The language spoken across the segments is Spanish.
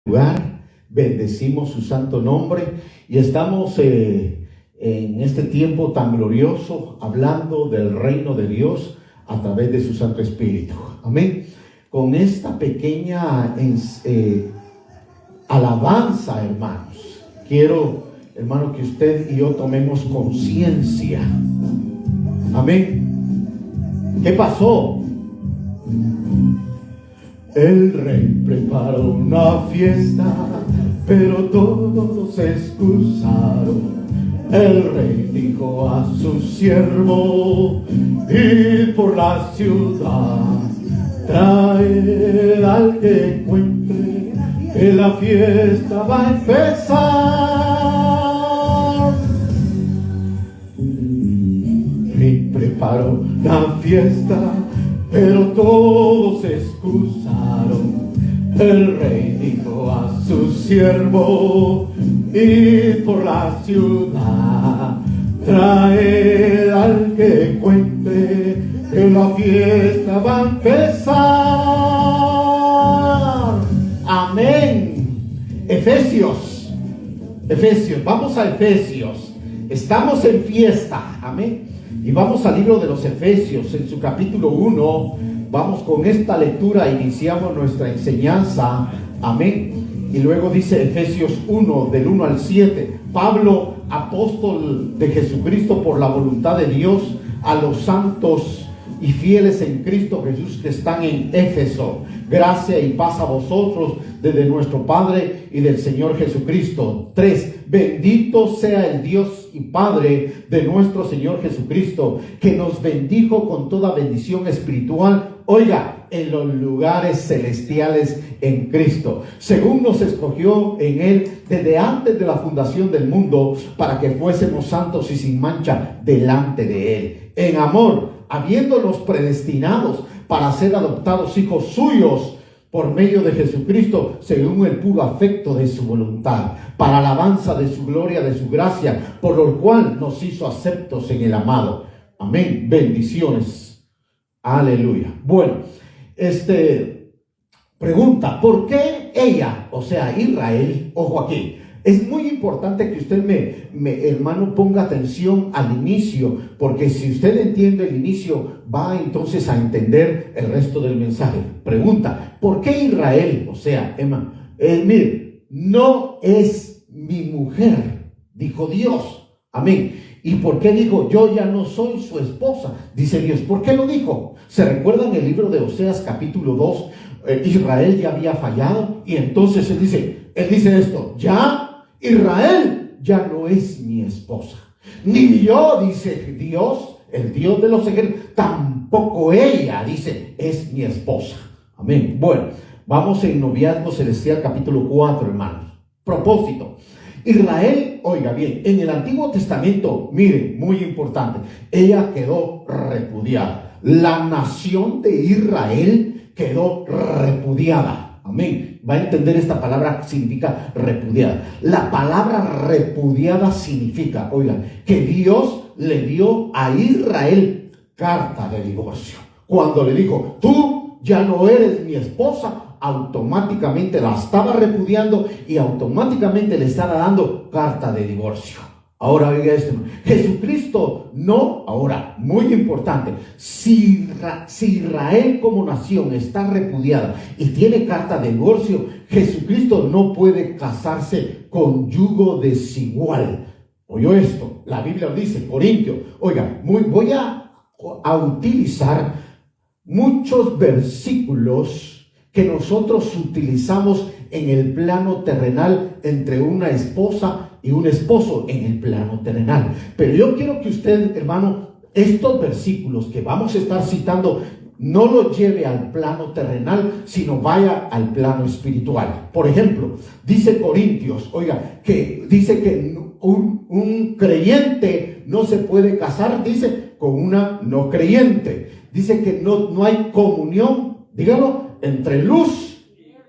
lugar, bendecimos su santo nombre y estamos en este tiempo tan glorioso hablando del reino de Dios a través de su Santo Espíritu. Amén. Con esta pequeña alabanza, hermanos, quiero, hermano, que usted y yo tomemos conciencia. Amén. ¿Qué pasó? El rey preparó una fiesta, pero todos se excusaron. El rey dijo a su siervo: id por la ciudad, traed al que encuentre, que la fiesta va a empezar. El rey preparó la fiesta, pero todos se excusaron. El rey dijo a su siervo: id por la ciudad, traed al que cuente, que la fiesta va a empezar. Amén. Efesios, vamos a Efesios. Estamos en fiesta, amén. Y vamos al libro de los Efesios, en su capítulo 1. Vamos con esta lectura, iniciamos nuestra enseñanza, amén. Y luego dice Efesios 1, del 1 al 7. Pablo, apóstol de Jesucristo por la voluntad de Dios, a los santos y fieles en Cristo Jesús que están en Éfeso. Gracia y paz a vosotros desde nuestro Padre y del Señor Jesucristo. 3. Bendito sea el Dios y Padre de nuestro Señor Jesucristo, que nos bendijo con toda bendición espiritual, oiga, en los lugares celestiales en Cristo, según nos escogió en Él desde antes de la fundación del mundo, para que fuésemos santos y sin mancha delante de Él, en amor, habiéndonos predestinados para ser adoptados hijos suyos por medio de Jesucristo, según el puro afecto de su voluntad, para alabanza de su gloria, de su gracia, por lo cual nos hizo aceptos en el amado. Amén. Bendiciones. Aleluya. Bueno, pregunta: ¿por qué ella, o sea, Israel? Ojo aquí. Es muy importante que usted hermano, ponga atención al inicio, porque si usted entiende el inicio, va entonces a entender el resto del mensaje. Pregunta: ¿por qué Israel? O sea, mire, no es mi mujer, dijo Dios. Amén. ¿Y por qué dijo: yo ya no soy su esposa? Dice Dios. ¿Por qué lo dijo? ¿Se recuerdan el libro de Oseas capítulo 2? Israel ya había fallado, y entonces él dice esto: ya Israel ya no es mi esposa, ni yo, dice Dios, el Dios de los ejércitos, tampoco ella, dice, es mi esposa. Amén. Bueno, vamos en Noviazgo Celestial capítulo 4, hermanos. Propósito: Israel, oiga bien, en el Antiguo Testamento, miren, muy importante, ella quedó repudiada. La nación de Israel quedó repudiada. Amén. Va a entender esta palabra, significa repudiada. La palabra repudiada significa, oigan, que Dios le dio a Israel carta de divorcio. Cuando le dijo: tú ya no eres mi esposa, automáticamente la estaba repudiando y automáticamente le estaba dando carta de divorcio. Ahora oiga esto: Jesucristo no, ahora, muy importante, si Israel como nación está repudiada y tiene carta de divorcio, Jesucristo no puede casarse con yugo desigual. Oyó esto, la Biblia lo dice, Corintios. Oiga, voy a utilizar muchos versículos que nosotros utilizamos en el plano terrenal entre una esposa y un esposo en el plano terrenal. Pero yo quiero que usted, hermano, estos versículos que vamos a estar citando, no lo lleve al plano terrenal, sino vaya al plano espiritual. Por ejemplo, dice Corintios, oiga, que dice que un creyente no se puede casar, dice, con una no creyente. Dice que no hay comunión, dígalo, entre luz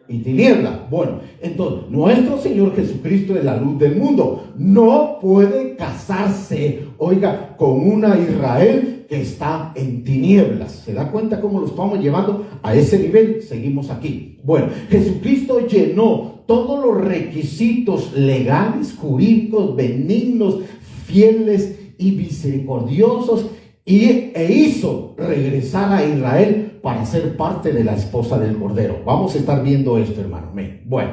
y tiniebla. Bueno, entonces nuestro Señor Jesucristo es la luz del mundo. No puede casarse, oiga, con una Israel que está en tinieblas. ¿Se da cuenta cómo lo estamos llevando a ese nivel? Seguimos aquí. Bueno, Jesucristo llenó todos los requisitos legales, jurídicos, benignos, fieles y misericordiosos e hizo regresar a Israel para ser parte de la esposa del Cordero. Vamos a estar viendo esto, hermano. Bueno,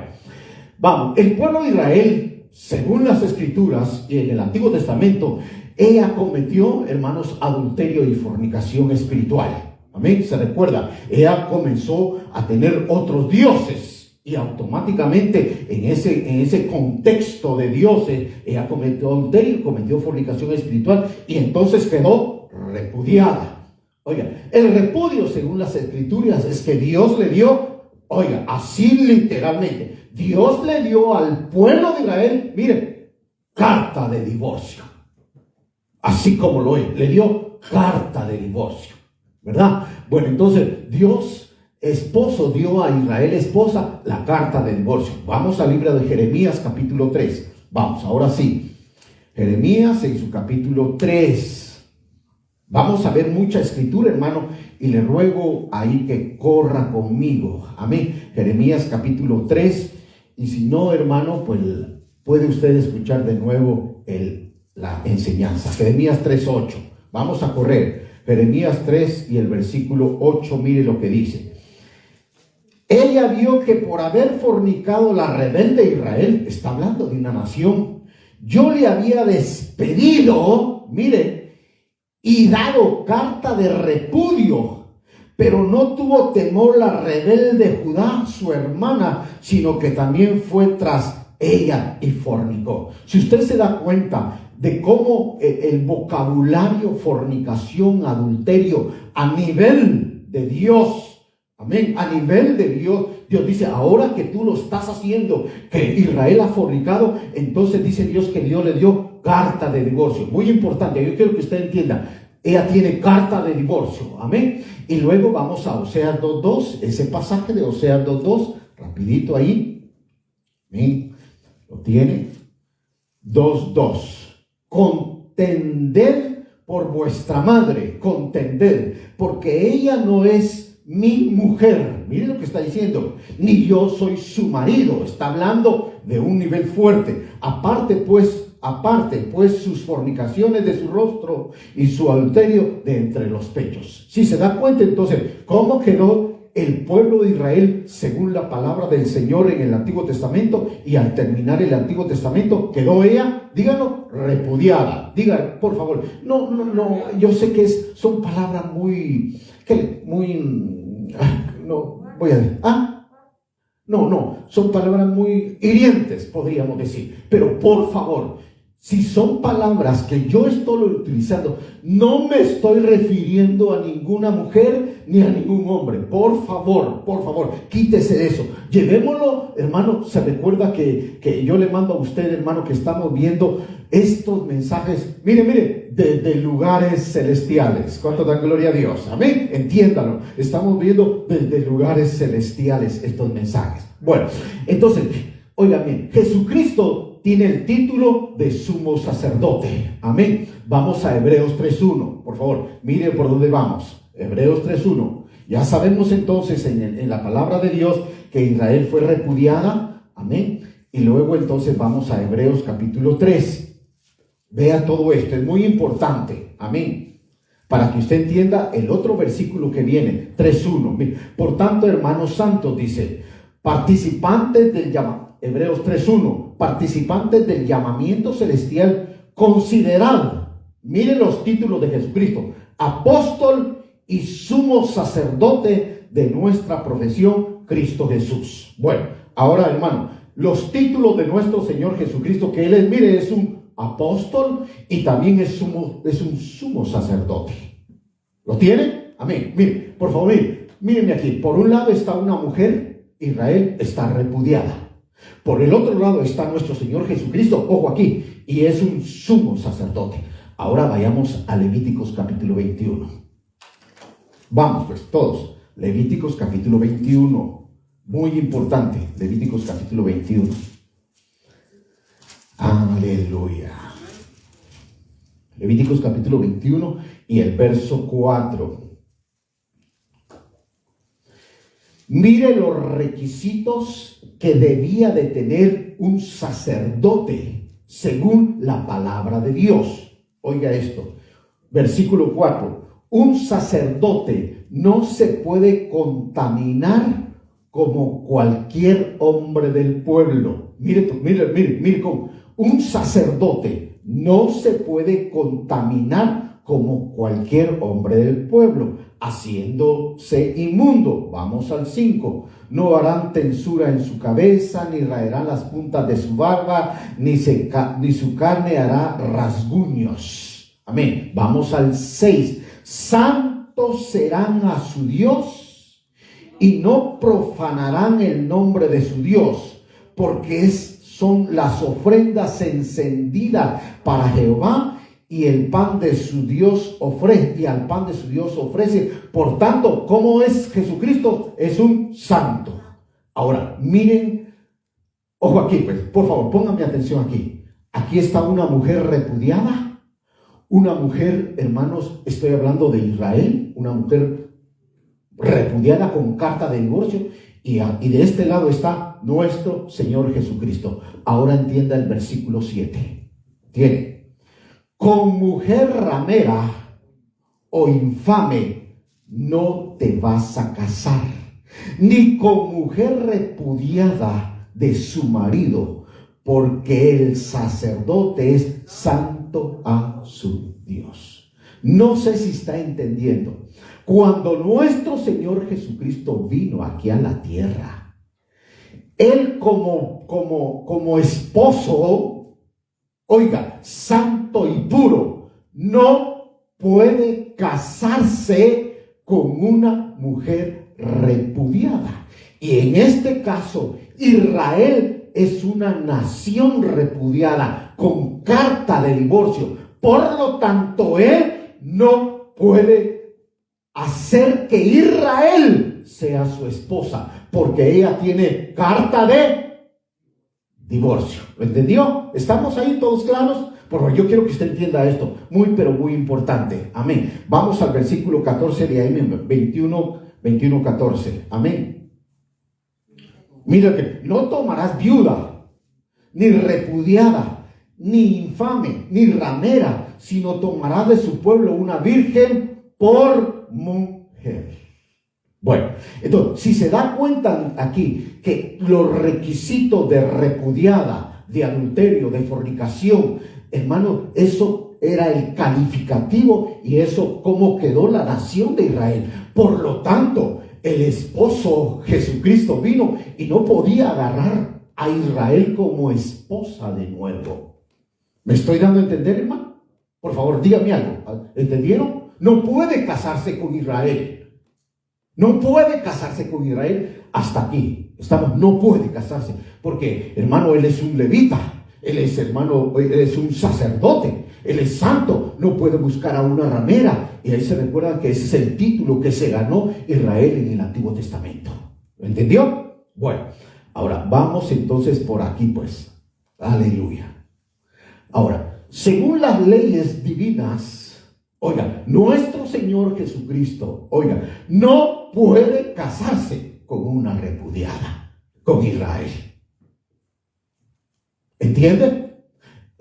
vamos. El pueblo de Israel, según las Escrituras y en el Antiguo Testamento, ella cometió, hermanos, adulterio y fornicación espiritual. Amén. Se recuerda, ella comenzó a tener otros dioses y automáticamente en ese contexto de dioses, ella cometió adulterio, cometió fornicación espiritual y entonces quedó repudiada. Oiga, el repudio, según las Escrituras, es que Dios le dio, oiga, así literalmente, Dios le dio al pueblo de Israel, mire, carta de divorcio. Así como lo es, le dio carta de divorcio, ¿verdad? Bueno, entonces Dios, esposo, dio a Israel, esposa, la carta de divorcio. Vamos al libro de Jeremías, capítulo 3. Vamos, ahora sí. Jeremías en su capítulo 3. Vamos a ver mucha escritura, hermano, y le ruego ahí que corra conmigo. Amén. Jeremías capítulo 3. Y si no, hermano, pues puede usted escuchar de nuevo la enseñanza. Jeremías 3:8. Vamos a correr. Jeremías 3 y el versículo 8, mire lo que dice. Ella vio que por haber fornicado la rebelde Israel, está hablando de una nación, yo le había despedido, mire, y dado carta de repudio, pero no tuvo temor la rebelde Judá, su hermana, sino que también fue tras ella y fornicó. Si usted se da cuenta de cómo el vocabulario fornicación, adulterio, a nivel de Dios, amén, a nivel de Dios, Dios dice, ahora que tú lo estás haciendo, que Israel ha fornicado, entonces dice Dios que Dios le dio carta de divorcio. Muy importante, yo quiero que usted entienda, ella tiene carta de divorcio, amén. Y luego vamos a Oseas 2:2, ese pasaje de Oseas 2:2, rapidito ahí, amén, lo tiene, 2:2. Contended por vuestra madre, contended, porque ella no es mi mujer. Miren lo que está diciendo, ni yo soy su marido. Está hablando de un nivel fuerte. Aparte pues sus fornicaciones de su rostro y su adulterio de entre los pechos. Si se da cuenta entonces, ¿cómo quedó el pueblo de Israel según la palabra del Señor en el Antiguo Testamento? Y al terminar el Antiguo Testamento quedó ella, díganlo, repudiada. Digan, por favor, no, yo sé que son palabras son palabras muy hirientes, podríamos decir, pero por favor, si son palabras que yo estoy utilizando, no me estoy refiriendo a ninguna mujer ni a ningún hombre. Por favor, quítese de eso. Llevémoslo, hermano. Se recuerda que yo le mando a usted, hermano, que estamos viendo estos mensajes, mire, desde lugares celestiales. ¿Cuánto da gloria a Dios? Amén. Entiéndalo. Estamos viendo desde lugares celestiales estos mensajes. Bueno, entonces, oigan bien, Jesucristo tiene el título de sumo sacerdote. Amén. Vamos a Hebreos 3:1. Por favor, mire por dónde vamos. Hebreos 3:1. Ya sabemos entonces en la palabra de Dios que Israel fue repudiada. Amén. Y luego entonces vamos a Hebreos capítulo 3. Vea todo esto, es muy importante. Amén. Para que usted entienda el otro versículo que viene, 3:1. Por tanto, hermanos santos, dice, participantes del llamamiento. Hebreos 3:1, participantes del llamamiento celestial, considerad, miren los títulos de Jesucristo, apóstol y sumo sacerdote de nuestra profesión, Cristo Jesús. Bueno, ahora hermano, los títulos de nuestro Señor Jesucristo, que Él es, mire, es un apóstol y también es un sumo sacerdote. ¿Lo tiene? Amén. Mire, por favor, mírenme aquí. Por un lado está una mujer, Israel está repudiada. Por el otro lado está nuestro Señor Jesucristo, ojo aquí, y es un sumo sacerdote. Ahora vayamos a Levíticos capítulo 21. Vamos pues todos, Levíticos capítulo 21, muy importante, Levíticos capítulo 21. Aleluya. Levíticos capítulo 21 y el verso 4. Mire los requisitos que debía de tener un sacerdote según la palabra de Dios. Oiga esto, versículo 4. Un sacerdote no se puede contaminar como cualquier hombre del pueblo. Mire cómo. Un sacerdote no se puede contaminar como cualquier hombre del pueblo, haciéndose inmundo. Vamos al 5. No harán tensura en su cabeza, ni raerán las puntas de su barba, ni su carne hará rasguños. Amén. Vamos al 6. Santos serán a su Dios y no profanarán el nombre de su Dios, porque son las ofrendas encendidas para Jehová, y el pan de su Dios ofrece, y al pan de su Dios ofrece. Por tanto, ¿cómo es Jesucristo? Es un santo. Ahora, miren, ojo aquí, pues, por favor, pónganme atención aquí. Aquí está una mujer repudiada, una mujer, hermanos, estoy hablando de Israel, una mujer repudiada con carta de divorcio, y de este lado está nuestro Señor Jesucristo. Ahora entienda el versículo 7. Tiene: con mujer ramera o infame no te vas a casar, ni con mujer repudiada de su marido, porque el sacerdote es santo a su Dios. No sé si está entendiendo. Cuando nuestro Señor Jesucristo vino aquí a la tierra, Él como esposo, oiga, santo y puro, no puede casarse con una mujer repudiada. Y en este caso, Israel es una nación repudiada con carta de divorcio. Por lo tanto, él no puede hacer que Israel sea su esposa, porque ella tiene carta de divorcio. ¿Lo entendió? ¿Estamos ahí todos claros? Por favor, yo quiero que usted entienda esto, muy pero muy importante. Amén. Vamos al versículo 14 de ahí, 21, 14. Amén. Mira que no tomarás viuda, ni repudiada, ni infame, ni ramera, sino tomarás de su pueblo una virgen por mujer. Bueno, entonces, si se da cuenta aquí que los requisitos de repudiada, de adulterio, de fornicación, hermano, eso era el calificativo, y eso cómo quedó la nación de Israel. Por lo tanto, el esposo Jesucristo vino y no podía agarrar a Israel como esposa de nuevo. ¿Me estoy dando a entender, hermano? Por favor, dígame algo. ¿Entendieron? No puede casarse con Israel. No puede casarse con Israel. Hasta aquí estamos. No puede casarse porque, hermano, él es un levita. Él es, hermano, él es un sacerdote. Él es santo. No puede buscar a una ramera. Y ahí se recuerda que ese es el título que se ganó Israel en el Antiguo Testamento. ¿Lo entendió? Bueno, ahora vamos entonces por aquí, pues. Aleluya. Ahora, según las leyes divinas, oiga, nuestro Señor Jesucristo, oiga, no puede casarse con una repudiada, con Israel. ¿Entiende?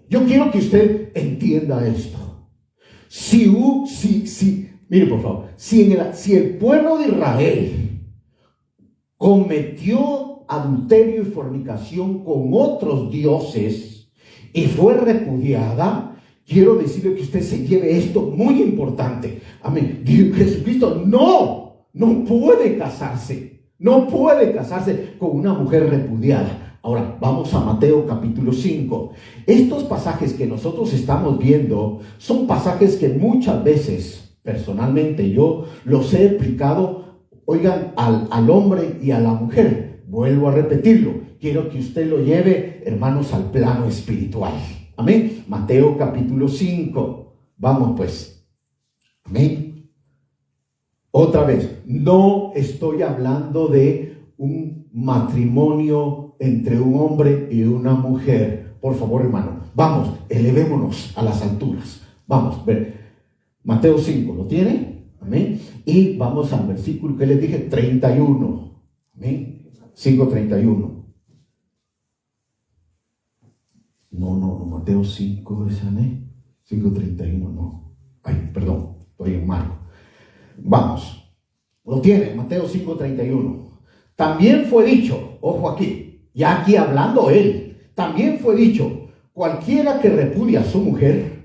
Yo quiero que usted entienda esto. Mire por favor, si el pueblo de Israel cometió adulterio y fornicación con otros dioses y fue repudiada, quiero decirle que usted se lleve esto muy importante. Amén. Jesucristo no puede casarse. No puede casarse con una mujer repudiada. Ahora, vamos a Mateo capítulo 5. Estos pasajes que nosotros estamos viendo son pasajes que muchas veces, personalmente, yo los he explicado, oigan, al hombre y a la mujer. Vuelvo a repetirlo. Quiero que usted lo lleve, hermanos, al plano espiritual. Amén. Mateo capítulo 5. Vamos pues. Amén. Otra vez, no estoy hablando de un matrimonio entre un hombre y una mujer. Por favor, hermano, vamos, elevémonos a las alturas. Vamos, ver. Mateo 5, ¿lo tiene? Amén. Y vamos al versículo que les dije, 31. Amén. 5:31. No, Mateo 5, ¿esa no? 5:31, no. Ay, perdón, estoy en malo. Vamos, lo tiene, Mateo 5:31. También fue dicho, ojo aquí, ya aquí hablando él, también fue dicho, cualquiera que repudia a su mujer,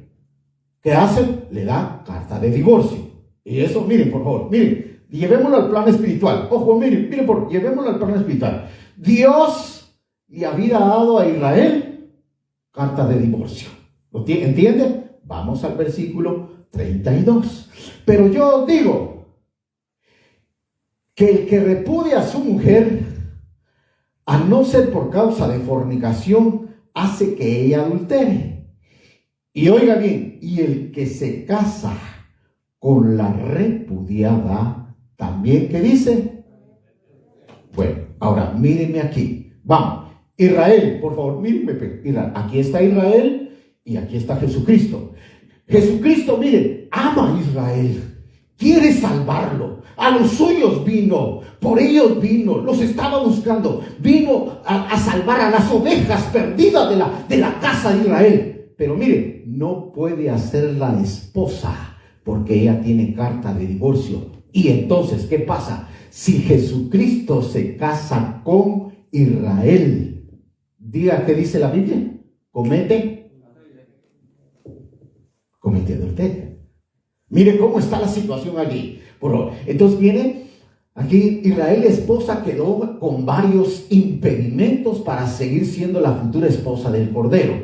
¿qué hace? Le da carta de divorcio. Y eso, miren, por favor, miren, llevémoslo al plano espiritual. Ojo, miren, llevémoslo al plano espiritual. Dios le había dado a Israel carta de divorcio. ¿Lo entiende? Vamos al versículo 32. Pero yo digo que el que repudia a su mujer, a no ser por causa de fornicación, hace que ella adultere. Y oiga bien, y el que se casa con la repudiada, también, ¿qué dice? Bueno, ahora mírenme aquí. Vamos, Israel, por favor, mírenme. Aquí está Israel y aquí está Jesucristo. Jesucristo, miren, ama a Israel, quiere salvarlo. A los suyos vino, por ellos vino, los estaba buscando. Vino a salvar a las ovejas perdidas de la casa de Israel. Pero miren, no puede hacerla esposa porque ella tiene carta de divorcio. Y entonces, ¿qué pasa? Si Jesucristo se casa con Israel, diga, ¿qué dice la Biblia? Comete adulterio. Mire cómo está la situación allí. Entonces viene aquí, Israel esposa quedó con varios impedimentos para seguir siendo la futura esposa del Cordero.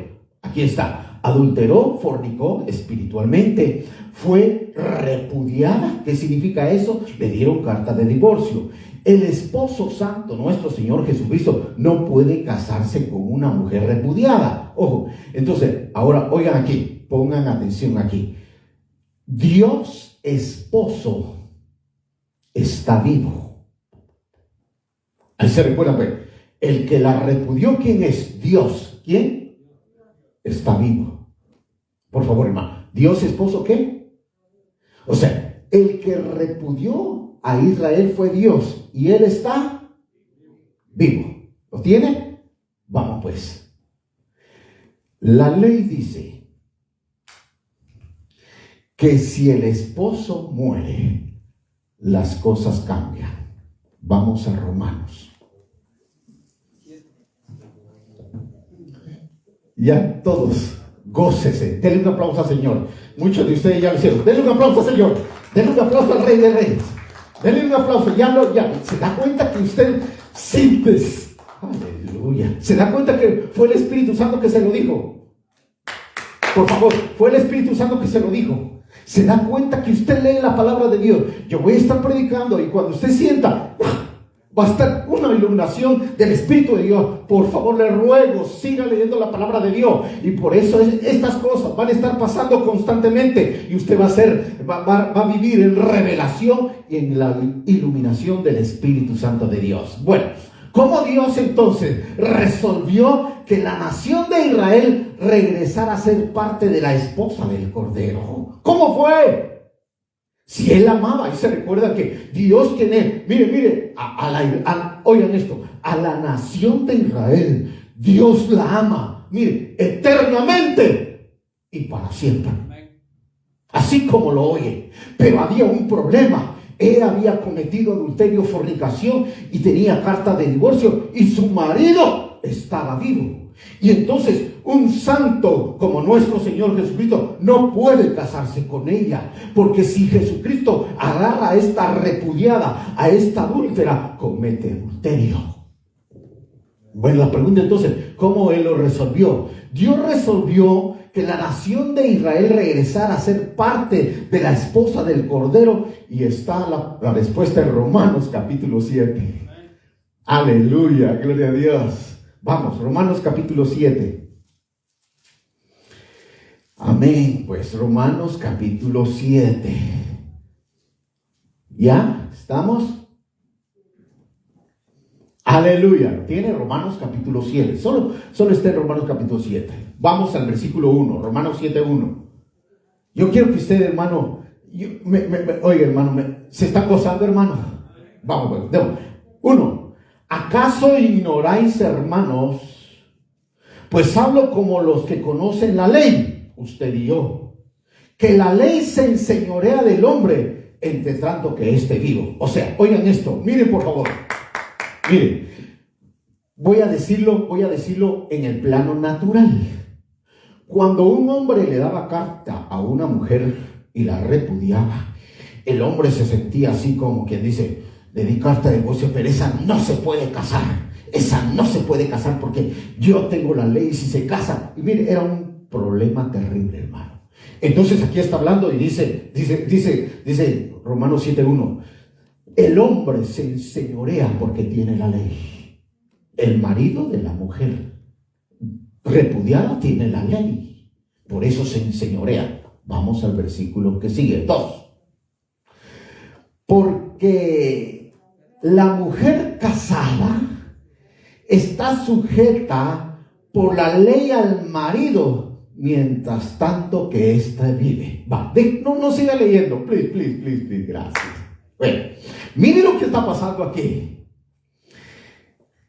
Aquí está, adulteró, fornicó espiritualmente, fue repudiada. ¿Qué significa eso? Le dieron carta de divorcio. El esposo santo, nuestro Señor Jesucristo, no puede casarse con una mujer repudiada. Ojo, entonces, ahora oigan aquí, pongan atención aquí. Dios esposo está vivo. Ahí se recuerdan, pues, el que la repudió, ¿quién es? Dios. ¿Quién? Está vivo. Por favor, hermano. ¿Dios esposo qué? O sea, el que repudió a Israel fue Dios y él está vivo. ¿Lo tiene? Vamos pues. La ley dice que si el esposo muere, las cosas cambian. Vamos a Romanos. Ya todos, gócese. Denle un aplauso al Señor. Muchos de ustedes ya lo hicieron. Denle un aplauso al Señor. Denle un aplauso al Rey de Reyes. Denle un aplauso. Ya se da cuenta que usted siente. Aleluya. Se da cuenta que fue el Espíritu Santo que se lo dijo. Por favor, fue el Espíritu Santo que se lo dijo. Se da cuenta que usted lee la palabra de Dios. Yo voy a estar predicando y cuando usted sienta, va a estar una iluminación del Espíritu de Dios. Por favor, le ruego, siga leyendo la palabra de Dios. Y por eso estas cosas van a estar pasando constantemente. Y usted va a vivir en revelación y en la iluminación del Espíritu Santo de Dios. Bueno, ¿cómo Dios entonces resolvió que la nación de Israel regresara a ser parte de la esposa del Cordero? ¿Cómo fue? Si él amaba, y se recuerda que Dios tiene, mire, oigan esto, a la nación de Israel, Dios la ama, mire, eternamente y para siempre. Así como lo oye. Pero había un problema. Él había cometido adulterio, fornicación y tenía carta de divorcio y su marido estaba vivo. Y entonces un santo como nuestro Señor Jesucristo no puede casarse con ella, porque si Jesucristo agarra a esta repudiada, a esta adúltera, comete adulterio. Bueno, la pregunta entonces, ¿cómo él lo resolvió? Dios resolvió que la nación de Israel regresara a ser parte de la esposa del Cordero, y está la respuesta en Romanos capítulo 7. Aleluya, gloria a Dios. Vamos, Romanos capítulo 7. Amén, pues Romanos capítulo 7. ¿Ya? ¿Estamos? Aleluya. Tiene Romanos capítulo 7. Solo está en Romanos capítulo 7. Vamos al versículo 1. Romanos 7:1. Yo quiero que usted, hermano, oiga, hermano, ¿se está gozando, hermano? Vamos, pues. Uno, ¿acaso ignoráis, hermanos? Pues hablo como los que conocen la ley, usted y yo, que la ley se enseñorea del hombre entre tanto que esté vivo. O sea, oigan esto, miren por favor, miren, voy a decirlo en el plano natural. Cuando un hombre le daba carta a una mujer y la repudiaba, el hombre se sentía así como quien dice, le di carta de divorcio, pero esa no se puede casar. Esa no se puede casar porque yo tengo la ley, si se casa. Y mire, era un problema terrible, hermano. Entonces aquí está hablando y dice Romanos 7:1, el hombre se enseñorea porque tiene la ley. El marido de la mujer repudiada tiene la ley. Por eso se enseñorea. Vamos al versículo que sigue, 2. Porque la mujer casada está sujeta por la ley al marido, mientras tanto que ésta vive. Va, no siga leyendo, please, gracias. Bueno, mire lo que está pasando aquí.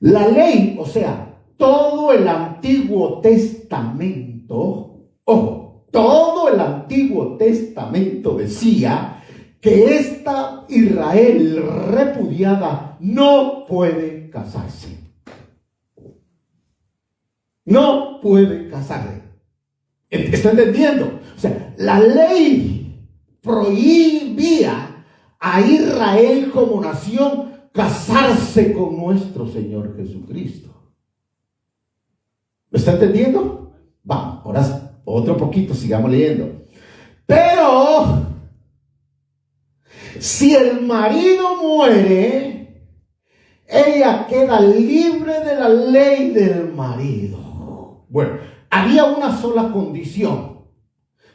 La ley, o sea, todo el Antiguo Testamento, ojo, todo el Antiguo Testamento decía que esta Israel repudiada no puede casarse. No puede casarse. ¿Está entendiendo? O sea, la ley prohibía a Israel como nación casarse con nuestro Señor Jesucristo. ¿Me está entendiendo? Vamos, ahora otro poquito, sigamos leyendo. Pero si el marido muere, ella queda libre de la ley del marido. Bueno, había una sola condición.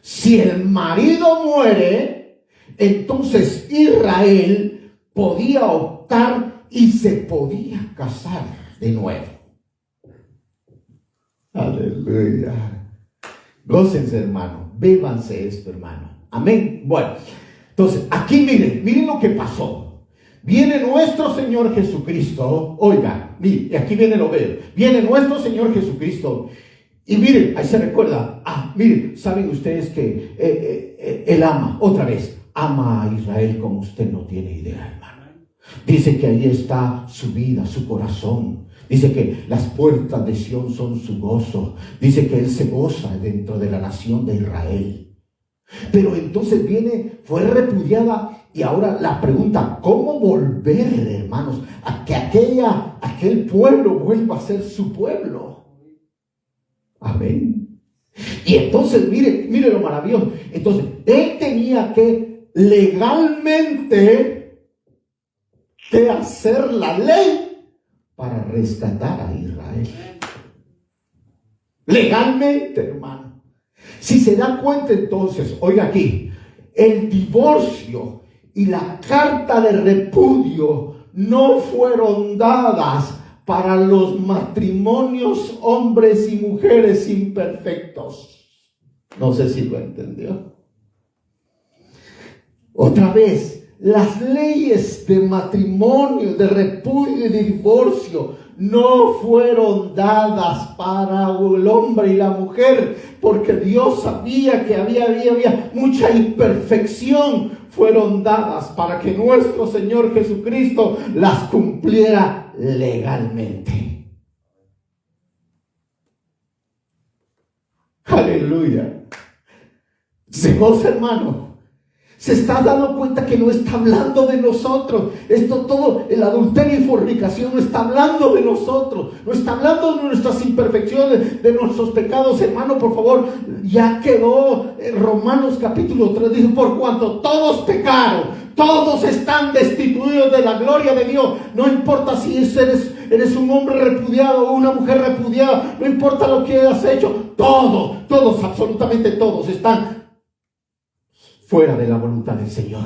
Si el marido muere, entonces Israel podía optar y se podía casar de nuevo. Aleluya. Gócense, hermano. Bébanse esto, hermano. Amén. Bueno, entonces aquí miren lo que pasó. Viene nuestro Señor Jesucristo. Oiga, miren, aquí viene lo veo. Viene nuestro Señor Jesucristo. Y miren, ahí se recuerda. Miren, saben ustedes que Él ama, otra vez, ama a Israel como usted no tiene idea, hermano. Dice que ahí está su vida, su corazón. Dice que las puertas de Sión son su gozo. Dice que Él se goza dentro de la nación de Israel. Pero entonces fue repudiada. Y ahora la pregunta, ¿cómo volver, hermanos, a que aquel pueblo vuelva a ser su pueblo? Amén. Y entonces, mire lo maravilloso. Entonces, él tenía que legalmente hacer la ley para rescatar a Israel. Legalmente, hermano. Si se da cuenta entonces, oiga aquí, el divorcio y la carta de repudio no fueron dadas para los matrimonios hombres y mujeres imperfectos. No sé si lo entendió. Otra vez, las leyes de matrimonio, de repudio y de divorcio no fueron dadas para el hombre y la mujer, porque Dios sabía que había mucha imperfección. Fueron dadas para que nuestro Señor Jesucristo las cumpliera legalmente. Aleluya. Se goza, hermano. Se está dando cuenta que no está hablando de nosotros. Esto todo, el adulterio y fornicación no está hablando de nosotros. No está hablando de nuestras imperfecciones, de nuestros pecados. Hermano, por favor, ya quedó en Romanos capítulo 3. Dice, por cuanto todos pecaron, todos están destituidos de la gloria de Dios. No importa si eres un hombre repudiado o una mujer repudiada. No importa lo que hayas hecho. Todos, absolutamente todos están fuera de la voluntad del Señor.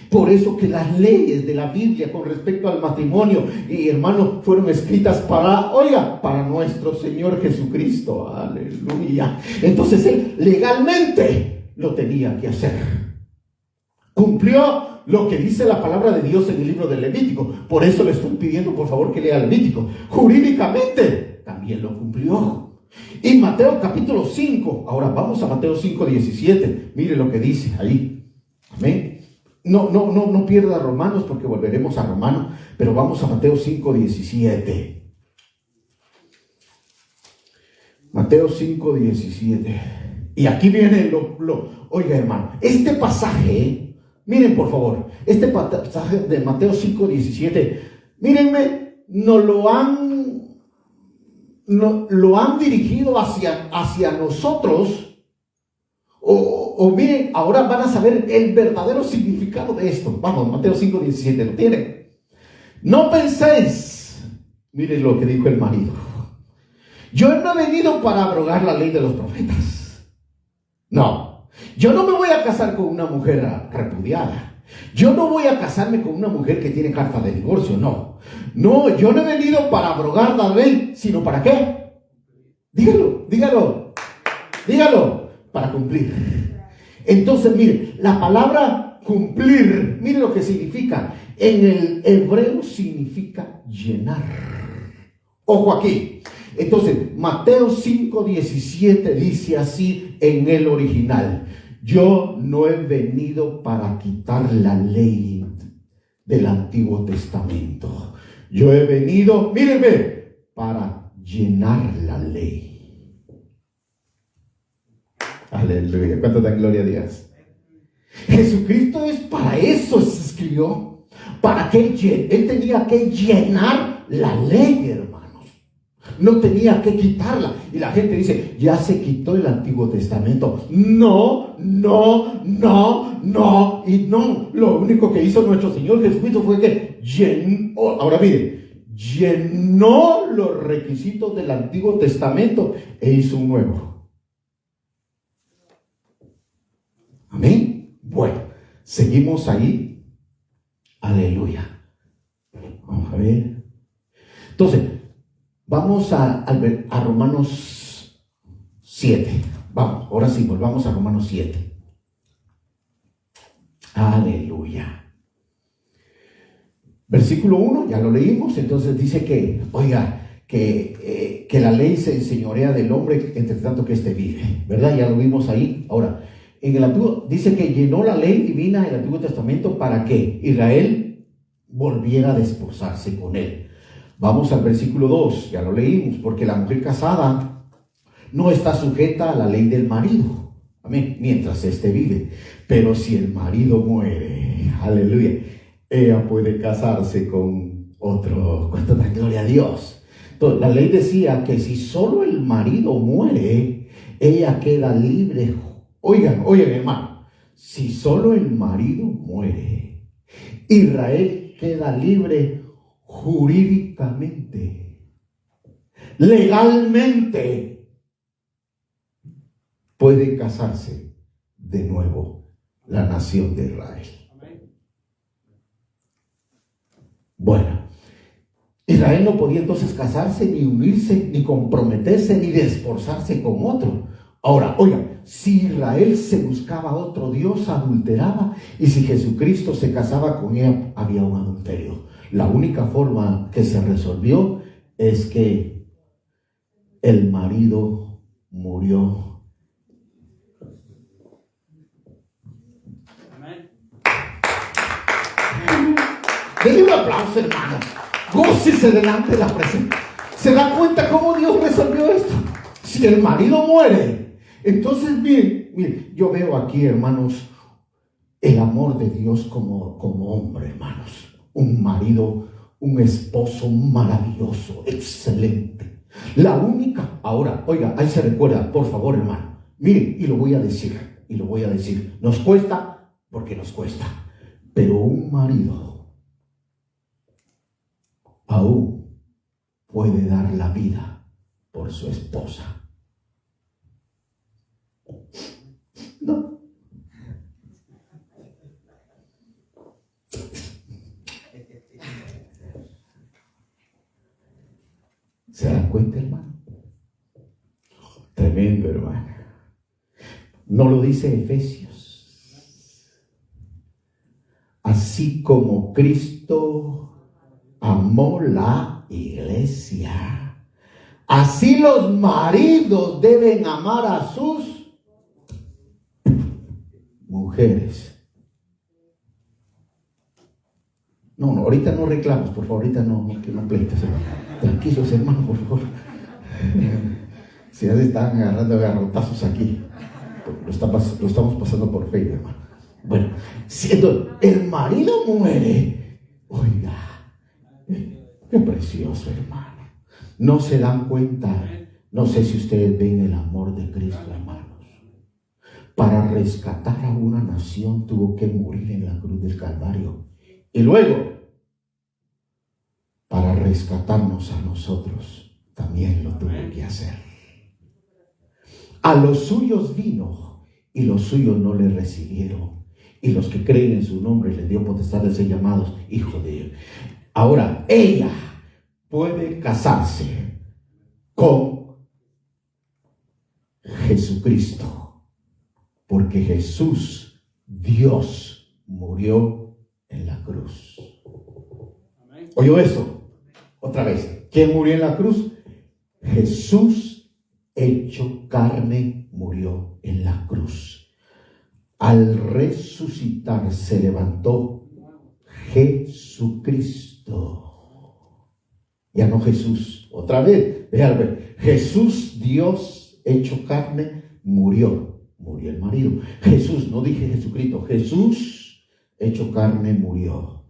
Por eso que las leyes de la Biblia con respecto al matrimonio, y hermano, fueron escritas para nuestro Señor Jesucristo. Aleluya. Entonces Él legalmente lo tenía que hacer. Cumplió lo que dice la palabra de Dios en el libro de Levítico. Por eso le estoy pidiendo, por favor, que lea Levítico. Jurídicamente también lo cumplió. Y Mateo capítulo 5. Ahora vamos a Mateo 5:17. Mire lo que dice ahí. Amén. No pierda Romanos, porque volveremos a Romanos. Pero vamos a Mateo 5:17. Mateo 5:17. Y aquí viene oiga, hermano, este pasaje, miren por favor, este pasaje de Mateo 5:17, mírenme, lo han dirigido hacia nosotros. O miren, ahora van a saber el verdadero significado de esto. Vamos, Mateo 5:17, ¿lo tienen? No penséis, miren lo que dijo el marido. Yo no he venido para abrogar la ley de los profetas. No, yo no me voy a casar con una mujer repudiada. Yo no voy a casarme con una mujer que tiene carta de divorcio, no. No, yo no he venido para abrogar la ley, sino ¿para qué? Dígalo, para cumplir. Entonces, mire, la palabra cumplir, mire lo que significa. En el hebreo significa llenar. Ojo aquí. Entonces, Mateo 5:17 dice así en el original: yo no he venido para quitar la ley del Antiguo Testamento. Yo he venido, mírenme, para llenar la ley. Aleluya. ¿Cuánto dan gloria a Dios? Jesucristo es para eso se escribió. Para que él tenía que llenar la ley, hermano. No tenía que quitarla. Y la gente dice, ya se quitó el Antiguo Testamento. No. Y no. Lo único que hizo nuestro Señor Jesucristo fue que llenó. Ahora miren, llenó los requisitos del Antiguo Testamento e hizo un nuevo. Amén. Bueno, seguimos ahí. Aleluya. Vamos a ver. Entonces, vamos a Romanos 7. Vamos, ahora sí, volvamos a Romanos 7. Aleluya. Versículo 1, ya lo leímos. Entonces dice que, oiga, que la ley se enseñorea del hombre entre tanto que éste vive, ¿verdad? Ya lo vimos ahí. Ahora, en el Antiguo, dice que llenó la ley divina del Antiguo Testamento para que Israel volviera a desposarse con él. Vamos al versículo 2, ya lo leímos, porque la mujer casada no está sujeta a la ley del marido, amén, mientras éste vive. Pero si el marido muere, aleluya, ella puede casarse con otro. ¿Cuánto da gloria a Dios? Entonces, la ley decía que si solo el marido muere, ella queda libre. Oigan, hermano, si solo el marido muere, Israel queda libre jurídicamente, legalmente, puede casarse de nuevo la nación de Israel. Bueno, Israel no podía entonces casarse, ni unirse, ni comprometerse, ni desposarse con otro. Ahora, oigan, si Israel se buscaba otro Dios, adulteraba, y si Jesucristo se casaba con ella, había un adulterio. La única forma que se resolvió es que el marido murió. Amén. Denle un aplauso, hermano. Gócese delante de la presencia. ¿Se da cuenta cómo Dios resolvió esto? Si el marido muere, entonces miren, yo veo aquí, hermanos, el amor de Dios como hombre, hermanos. Un marido, un esposo maravilloso, excelente. La única, ahora, oiga, ahí se recuerda, por favor, hermano. Miren, y lo voy a decir. Nos cuesta porque nos cuesta. Pero un marido aún puede dar la vida por su esposa. No. ¿Se dan cuenta, hermano? Tremendo, hermano. ¿No lo dice Efesios? Así como Cristo amó la iglesia, así los maridos deben amar a sus mujeres. No, ahorita no reclamos, por favor, ahorita no, que no pleitos, tranquilos, hermanos, por favor. Si ya se están agarrando garrotazos aquí, lo estamos pasando por fe, hermano. Bueno, siendo el marido muere, oiga, qué precioso, hermano. No se dan cuenta, no sé si ustedes ven el amor de Cristo, hermanos. Para rescatar a una nación tuvo que morir en la cruz del Calvario. Y luego, para rescatarnos a nosotros, también lo tuvo que hacer. A los suyos vino y los suyos no le recibieron. Y los que creen en su nombre les dio potestad de ser llamados hijos de Dios. Ahora, ella puede casarse con Jesucristo, porque Jesús, Dios, murió en la cruz. ¿Oyó eso? Otra vez. ¿Quién murió en la cruz? Jesús, hecho carne, murió en la cruz. Al resucitar se levantó Jesucristo. Ya no Jesús. Otra vez. Véanme. Jesús, Dios, hecho carne, murió. Murió el marido. Jesús, no dije Jesucristo. Jesús, hecho carne, murió.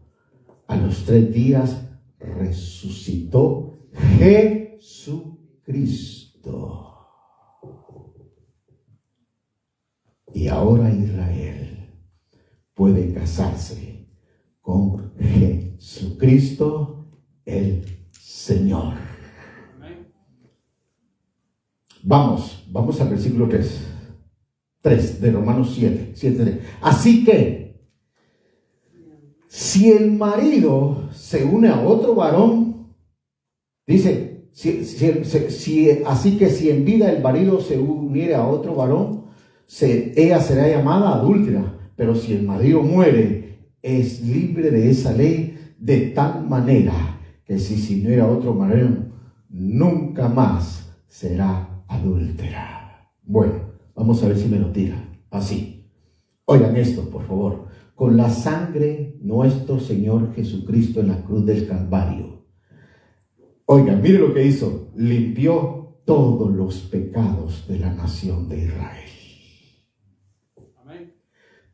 A los 3 días resucitó Jesucristo. Y ahora Israel puede casarse con Jesucristo el Señor. Vamos al versículo 3 de Romanos 7. Así que, si el marido se une a otro varón, dice, así que si en vida el marido se uniere a otro varón, ella será llamada adúltera. Pero si el marido muere, es libre de esa ley, de tal manera que si no era otro marido, nunca más será adúltera. Bueno, vamos a ver si me lo tira. Así. Oigan esto, por favor. Con la sangre nuestro Señor Jesucristo en la cruz del Calvario. Oigan, mire lo que hizo. Limpió todos los pecados de la nación de Israel. Amén.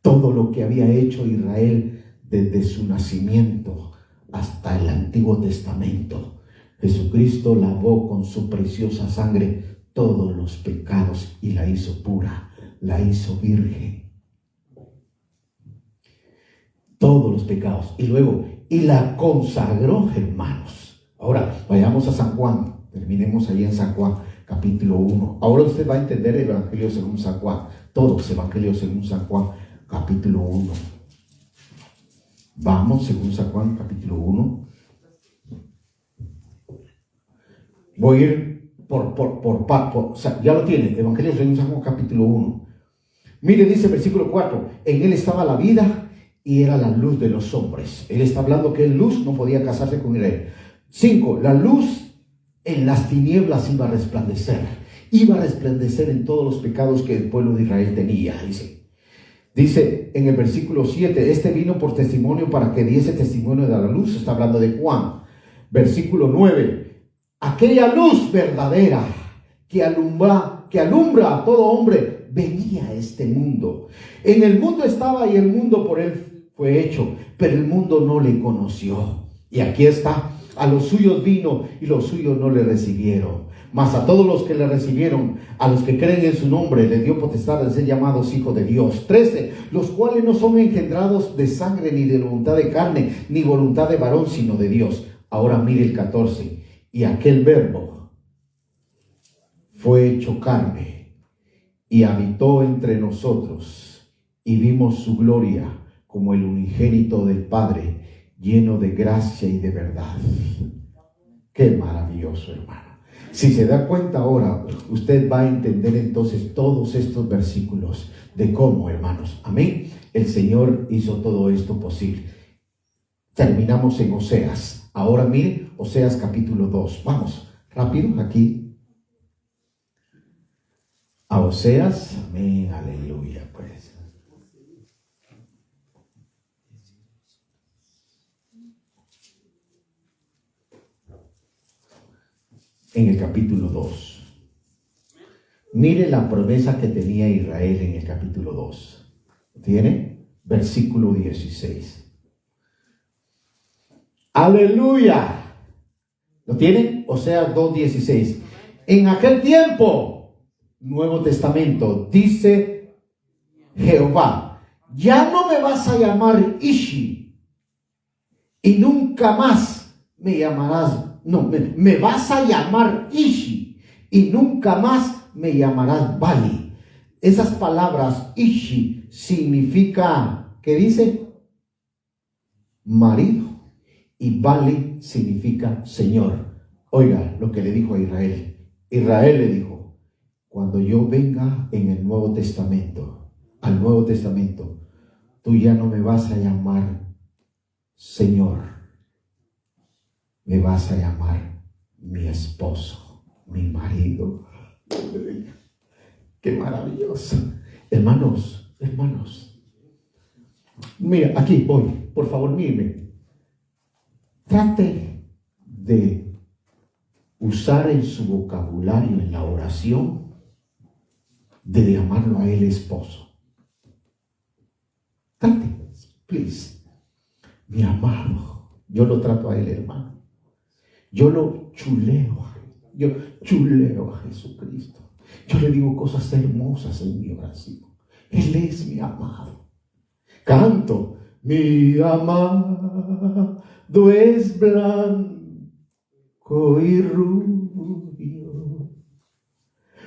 Todo lo que había hecho Israel desde su nacimiento hasta el Antiguo Testamento. Jesucristo lavó con su preciosa sangre todos los pecados y la hizo pura, la hizo virgen. Todos los pecados. Y luego, y la consagró, hermanos. Ahora, vayamos a San Juan. Terminemos ahí en San Juan, capítulo 1. Ahora usted va a entender el Evangelio según San Juan. Todos los Evangelios según San Juan, capítulo 1. Vamos, según San Juan, capítulo 1. Voy a ir o sea, ya lo tiene. Evangelio según San Juan, capítulo 1. Mire, dice versículo 4. En él estaba la vida, y era la luz de los hombres. Él está hablando que en luz no podía casarse con Israel. 5. La luz en las tinieblas iba a resplandecer. Iba a resplandecer en todos los pecados que el pueblo de Israel tenía. Dice en el versículo 7. Este vino por testimonio para que diese testimonio de la luz. Está hablando de Juan. Versículo 9. Aquella luz verdadera que alumbra a todo hombre venía a este mundo. En el mundo estaba y el mundo por él fue hecho, pero el mundo no le conoció. Y aquí está, a los suyos vino y los suyos no le recibieron. Mas a todos los que le recibieron, a los que creen en su nombre, le dio potestad de ser llamados hijos de Dios. 13, los cuales no son engendrados de sangre, ni de voluntad de carne, ni voluntad de varón, sino de Dios. Ahora mire el 14. Y aquel verbo fue hecho carne y habitó entre nosotros, y vimos su gloria como el unigénito del Padre, lleno de gracia y de verdad. Qué maravilloso, hermano. Si se da cuenta ahora, usted va a entender entonces todos estos versículos de cómo, hermanos, amén, el Señor hizo todo esto posible. Terminamos en Oseas. Ahora mire, Oseas capítulo 2. Vamos, rápido, aquí. A Oseas, amén, aleluya, pues. En el capítulo 2. Mire la promesa que tenía Israel en el capítulo 2. ¿Tiene? Versículo 16. ¡Aleluya! ¿Lo tienen? Oseas 2:16. En aquel tiempo, Nuevo Testamento, dice Jehová, ya no me vas a llamar Ishi, y nunca más me llamarás, me vas a llamar Ishi, y nunca más me llamarás Bali. Esas palabras, Ishi, significa, ¿qué dice? Marido, y Bali significa Señor. Oiga lo que le dijo a Israel. Israel le dijo, cuando yo venga en el Nuevo Testamento, al Nuevo Testamento, tú ya no me vas a llamar Señor, me vas a llamar mi esposo, mi marido. Qué maravilloso. Hermanos, mira, aquí voy, por favor, míreme. Trate de usar en su vocabulario, en la oración, de llamarlo a él esposo. Trate, please. Mi amado, yo lo trato a él hermano. Yo lo chuleo. Yo chuleo a Jesucristo. Yo le digo cosas hermosas en mi oración. Él es mi amado. Canto, mi amado es blanco y rubio,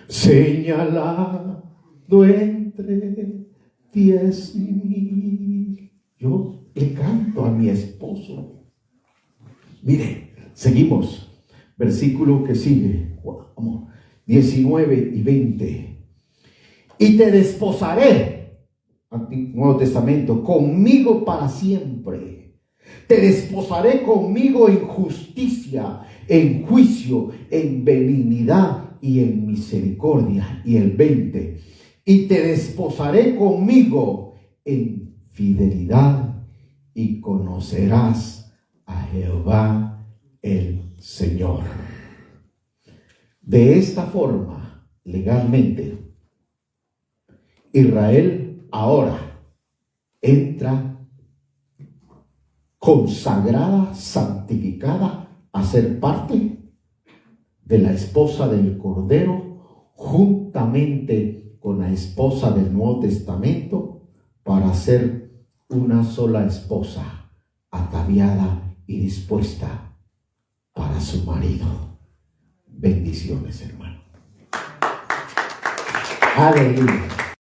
señalado entre 10,000. Yo le canto a mi esposo. Mire, seguimos. Versículo que sigue. 19 y 20. Y te desposaré, Nuevo Testamento, conmigo para siempre. Te desposaré conmigo en justicia, en juicio, en benignidad y en misericordia. Y el 20. Y te desposaré conmigo en fidelidad y conocerás a Jehová el Señor. De esta forma, legalmente, Israel ahora entra consagrada, santificada a ser parte de la esposa del Cordero, juntamente con la esposa del Nuevo Testamento, para ser una sola esposa, ataviada y dispuesta para su marido. Bendiciones, hermano. Aleluya.